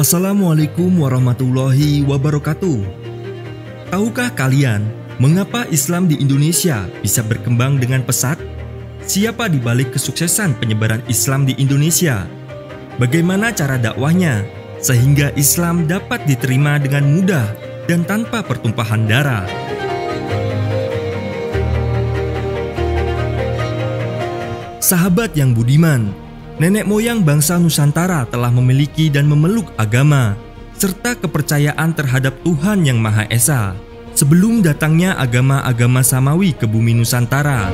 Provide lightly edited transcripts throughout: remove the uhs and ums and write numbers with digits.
Assalamualaikum warahmatullahi wabarakatuh. Tahukah kalian mengapa Islam di Indonesia bisa berkembang dengan pesat? Siapa di balik kesuksesan penyebaran Islam di Indonesia? Bagaimana cara dakwahnya sehingga Islam dapat diterima dengan mudah dan tanpa pertumpahan darah? Sahabat yang budiman, nenek moyang bangsa Nusantara telah memiliki dan memeluk agama serta kepercayaan terhadap Tuhan Yang Maha Esa sebelum datangnya agama-agama samawi ke bumi Nusantara.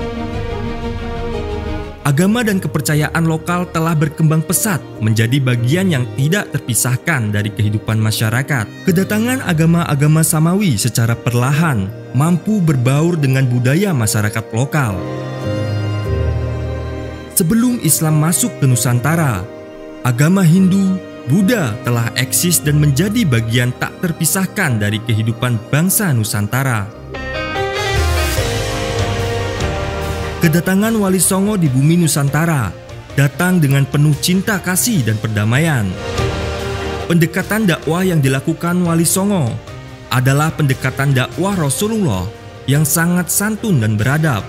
Agama dan kepercayaan lokal telah berkembang pesat menjadi bagian yang tidak terpisahkan dari kehidupan masyarakat. Kedatangan agama-agama samawi secara perlahan mampu berbaur dengan budaya masyarakat lokal. Sebelum Islam masuk ke Nusantara, agama Hindu, Buddha telah eksis dan menjadi bagian tak terpisahkan dari kehidupan bangsa Nusantara. Kedatangan Wali Songo di bumi Nusantara datang dengan penuh cinta kasih dan perdamaian. Pendekatan dakwah yang dilakukan Wali Songo adalah pendekatan dakwah Rasulullah yang sangat santun dan beradab,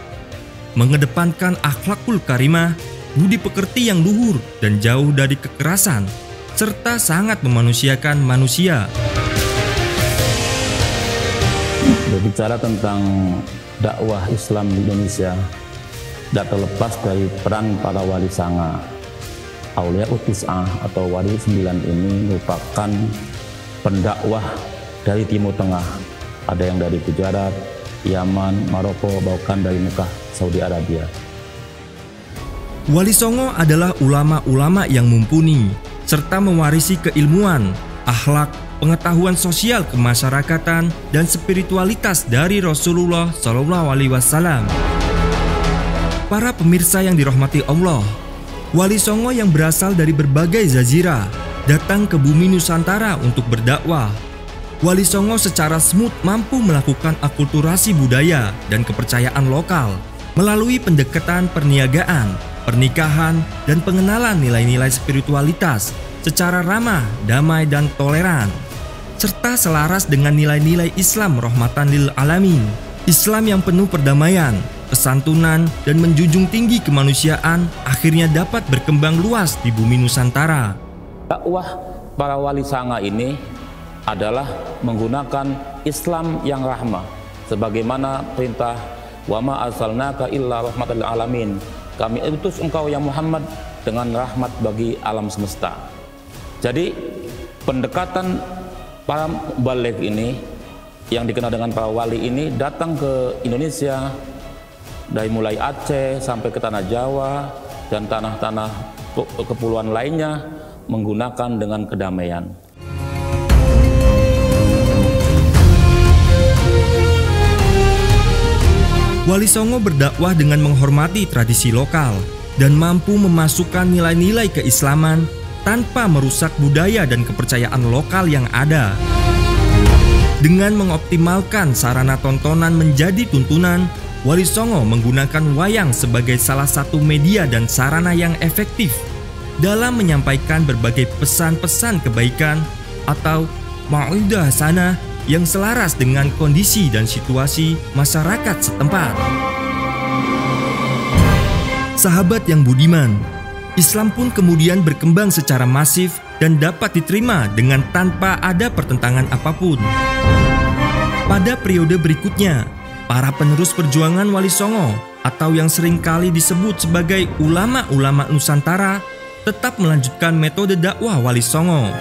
mengedepankan akhlakul karimah, budi pekerti yang luhur dan jauh dari kekerasan, serta sangat memanusiakan manusia. Berbicara tentang dakwah Islam di Indonesia, tidak terlepas dari peran para wali sanga. Aulia Utis'ah atau wali 9 ini merupakan pendakwah dari Timur Tengah. Ada yang dari Gujarat, Yaman, Maroko, bahkan dari Mekah, Saudi Arabia. Wali Songo adalah ulama-ulama yang mumpuni serta mewarisi keilmuan, akhlak, pengetahuan sosial kemasyarakatan dan spiritualitas dari Rasulullah SAW. Para pemirsa yang dirahmati Allah, Wali Songo yang berasal dari berbagai jazirah datang ke bumi Nusantara untuk berdakwah. Wali Songo secara smooth mampu melakukan akulturasi budaya dan kepercayaan lokal melalui pendekatan perniagaan, pernikahan, dan pengenalan nilai-nilai spiritualitas secara ramah, damai, dan toleran, serta selaras dengan nilai-nilai Islam rahmatan lil alamin. Islam yang penuh perdamaian, kesantunan, dan menjunjung tinggi kemanusiaan akhirnya dapat berkembang luas di bumi Nusantara. Dakwah para wali sanga ini adalah menggunakan Islam yang rahmah, sebagaimana perintah wa ma arsalnaka illa rahmatan lil alamin. Kami utus engkau ya Muhammad dengan rahmat bagi alam semesta. Jadi pendekatan para balik ini yang dikenal dengan para wali ini datang ke Indonesia dari mulai Aceh sampai ke tanah Jawa dan tanah-tanah kepulauan lainnya menggunakan dengan kedamaian. Wali Songo berdakwah dengan menghormati tradisi lokal dan mampu memasukkan nilai-nilai keislaman tanpa merusak budaya dan kepercayaan lokal yang ada. Dengan mengoptimalkan sarana tontonan menjadi tuntunan, Wali Songo menggunakan wayang sebagai salah satu media dan sarana yang efektif dalam menyampaikan berbagai pesan-pesan kebaikan atau mau'idah hasanah yang selaras dengan kondisi dan situasi masyarakat setempat. Sahabat yang budiman, Islam pun kemudian berkembang secara masif dan dapat diterima dengan tanpa ada pertentangan apapun. Pada periode berikutnya, para penerus perjuangan Wali Songo atau yang seringkali disebut sebagai ulama-ulama Nusantara tetap melanjutkan metode dakwah Wali Songo.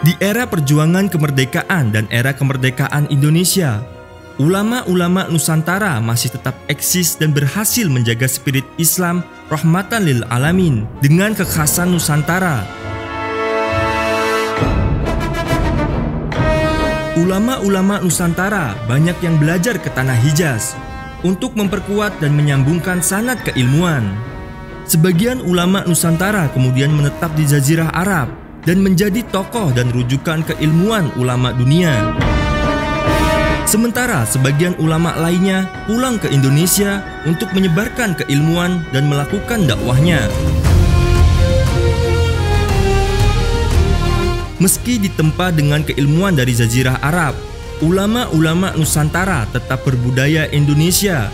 Di era perjuangan kemerdekaan dan era kemerdekaan Indonesia, ulama-ulama Nusantara masih tetap eksis dan berhasil menjaga spirit Islam rahmatan lil alamin dengan kekhasan Nusantara. Ulama-ulama Nusantara banyak yang belajar ke tanah Hijaz untuk memperkuat dan menyambungkan sanad keilmuan. Sebagian ulama Nusantara kemudian menetap di Jazirah Arab dan menjadi tokoh dan rujukan keilmuan ulama dunia. Sementara sebagian ulama lainnya pulang ke Indonesia untuk menyebarkan keilmuan dan melakukan dakwahnya. Meski ditempa dengan keilmuan dari Jazirah Arab, ulama-ulama Nusantara tetap berbudaya Indonesia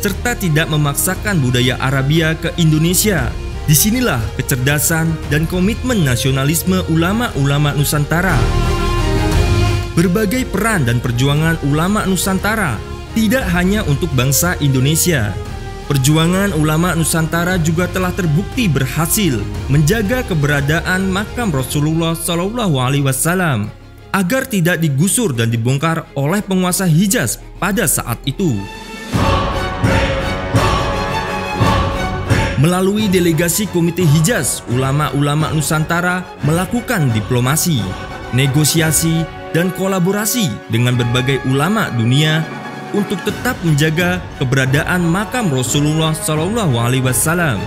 serta tidak memaksakan budaya Arabia ke Indonesia. Disinilah kecerdasan dan komitmen nasionalisme ulama-ulama Nusantara. Berbagai peran dan perjuangan ulama Nusantara tidak hanya untuk bangsa Indonesia. Perjuangan ulama Nusantara juga telah terbukti berhasil menjaga keberadaan makam Rasulullah SAW agar tidak digusur dan dibongkar oleh penguasa Hijaz pada saat itu. Melalui delegasi Komite Hijaz, ulama-ulama Nusantara melakukan diplomasi, negosiasi, dan kolaborasi dengan berbagai ulama dunia untuk tetap menjaga keberadaan makam Rasulullah SAW.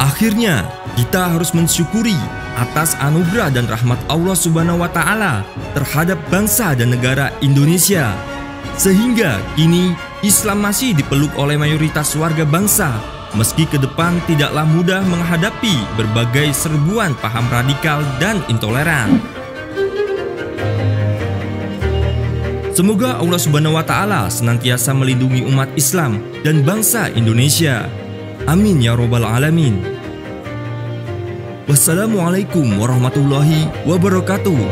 Akhirnya, kita harus mensyukuri atas anugerah dan rahmat Allah Subhanahu wa Ta'ala terhadap bangsa dan negara Indonesia, sehingga kini Islam masih dipeluk oleh mayoritas warga bangsa, meski ke depan tidaklah mudah menghadapi berbagai serbuan paham radikal dan intoleran. Semoga Allah Subhanahu wa Ta'ala senantiasa melindungi umat Islam dan bangsa Indonesia. Amin ya Rabbal Alamin. Wassalamualaikum warahmatullahi wabarakatuh.